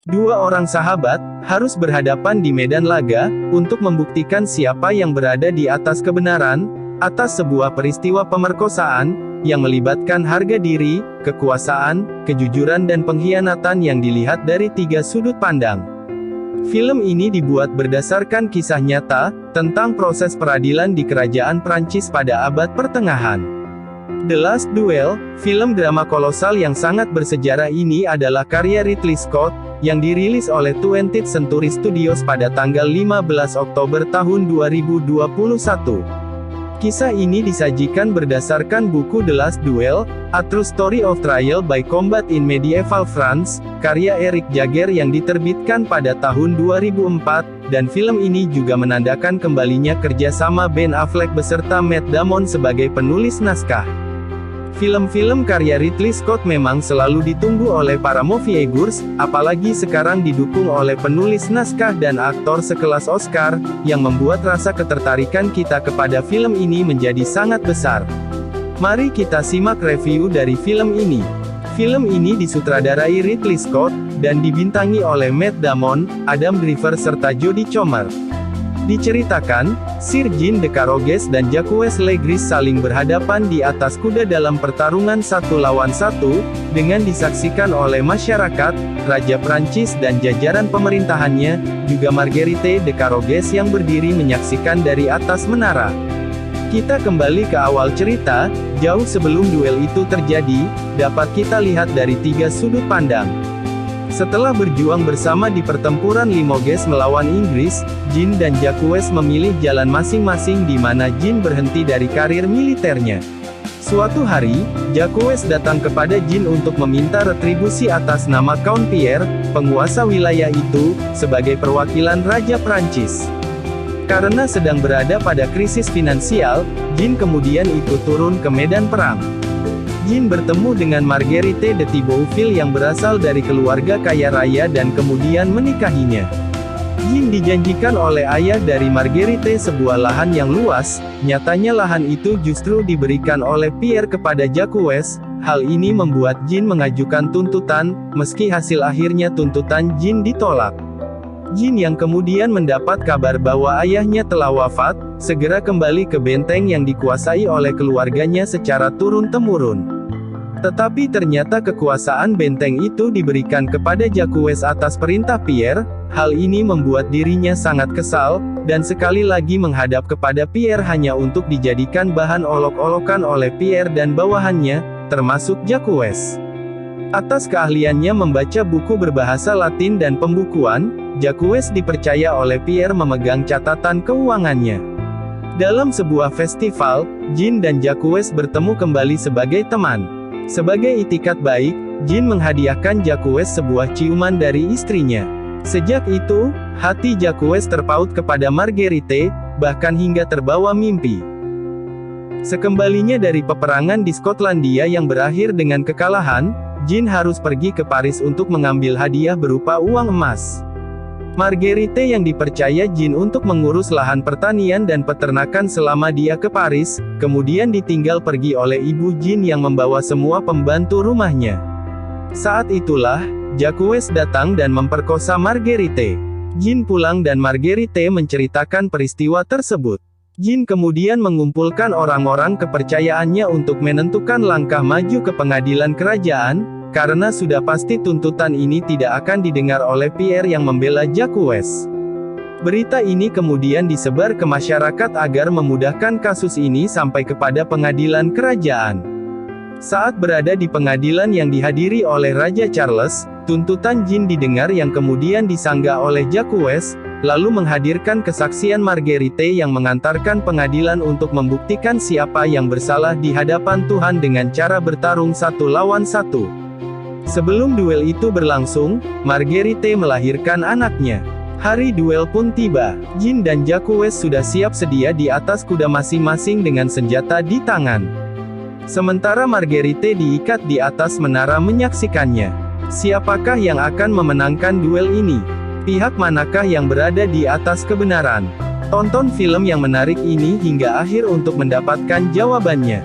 Dua orang sahabat harus berhadapan di medan laga untuk membuktikan siapa yang berada di atas kebenaran atas sebuah peristiwa pemerkosaan yang melibatkan harga diri, kekuasaan, kejujuran dan pengkhianatan yang dilihat dari tiga sudut pandang. Film ini dibuat berdasarkan kisah nyata tentang proses peradilan di kerajaan Prancis pada abad pertengahan. The Last Duel, film drama kolosal yang sangat bersejarah ini adalah karya Ridley Scott, yang dirilis oleh 20th Century Studios pada tanggal 15 Oktober tahun 2021. Kisah ini disajikan berdasarkan buku The Last Duel, A True Story of Trial by Combat in Medieval France, karya Eric Jager yang diterbitkan pada tahun 2004, dan film ini juga menandakan kembalinya kerjasama Ben Affleck beserta Matt Damon sebagai penulis naskah. Film-film karya Ridley Scott memang selalu ditunggu oleh para moviegoers, apalagi sekarang didukung oleh penulis naskah dan aktor sekelas Oscar, yang membuat rasa ketertarikan kita kepada film ini menjadi sangat besar. Mari kita simak review dari film ini. Film ini disutradarai Ridley Scott, dan dibintangi oleh Matt Damon, Adam Driver serta Jodie Comer. Diceritakan, Sir Jean de Caroges dan Jacques Legris saling berhadapan di atas kuda dalam pertarungan 1 lawan 1, dengan disaksikan oleh masyarakat, Raja Prancis dan jajaran pemerintahannya, juga Marguerite de Caroges yang berdiri menyaksikan dari atas menara. Kita kembali ke awal cerita, jauh sebelum duel itu terjadi, dapat kita lihat dari tiga sudut pandang. Setelah berjuang bersama di pertempuran Limoges melawan Inggris, Jean dan Jacques memilih jalan masing-masing di mana Jean berhenti dari karir militernya. Suatu hari, Jacques datang kepada Jean untuk meminta retribusi atas nama Count Pierre, penguasa wilayah itu, sebagai perwakilan Raja Prancis. Karena sedang berada pada krisis finansial, Jean kemudian ikut turun ke medan perang. Jean bertemu dengan Marguerite de Thibauville yang berasal dari keluarga kaya raya dan kemudian menikahinya. Jean dijanjikan oleh ayah dari Marguerite sebuah lahan yang luas, nyatanya lahan itu justru diberikan oleh Pierre kepada Jacques. Hal ini membuat Jean mengajukan tuntutan, meski hasil akhirnya tuntutan Jean ditolak. Jean yang kemudian mendapat kabar bahwa ayahnya telah wafat, segera kembali ke benteng yang dikuasai oleh keluarganya secara turun-temurun. Tetapi ternyata kekuasaan benteng itu diberikan kepada Jacques atas perintah Pierre. Hal ini membuat dirinya sangat kesal, dan sekali lagi menghadap kepada Pierre hanya untuk dijadikan bahan olok-olokan oleh Pierre dan bawahannya, termasuk Jacques. Atas keahliannya membaca buku berbahasa Latin dan pembukuan, Jacques dipercaya oleh Pierre memegang catatan keuangannya. Dalam sebuah festival, Jean dan Jacques bertemu kembali sebagai teman. Sebagai itikat baik, Jean menghadiahkan Jacques sebuah ciuman dari istrinya. Sejak itu, hati Jacques terpaut kepada Marguerite, bahkan hingga terbawa mimpi. Sekembalinya dari peperangan di Skotlandia yang berakhir dengan kekalahan, Jean harus pergi ke Paris untuk mengambil hadiah berupa uang emas. Marguerite yang dipercaya Jean untuk mengurus lahan pertanian dan peternakan selama dia ke Paris, kemudian ditinggal pergi oleh ibu Jean yang membawa semua pembantu rumahnya. Saat itulah, Jacques datang dan memperkosa Marguerite. Jean pulang dan Marguerite menceritakan peristiwa tersebut. Jean kemudian mengumpulkan orang-orang kepercayaannya untuk menentukan langkah maju ke pengadilan kerajaan, karena sudah pasti tuntutan ini tidak akan didengar oleh Pierre yang membela Jacques. Berita ini kemudian disebar ke masyarakat agar memudahkan kasus ini sampai kepada pengadilan kerajaan. Saat berada di pengadilan yang dihadiri oleh Raja Charles, tuntutan Jean didengar yang kemudian disanggah oleh Jacques, lalu menghadirkan kesaksian Marguerite yang mengantarkan pengadilan untuk membuktikan siapa yang bersalah di hadapan Tuhan dengan cara bertarung 1 lawan 1. Sebelum duel itu berlangsung, Marguerite melahirkan anaknya. Hari duel pun tiba. Jean dan Jacques sudah siap sedia di atas kuda masing-masing dengan senjata di tangan. Sementara Marguerite diikat di atas menara menyaksikannya. Siapakah yang akan memenangkan duel ini? Pihak manakah yang berada di atas kebenaran? Tonton film yang menarik ini hingga akhir untuk mendapatkan jawabannya.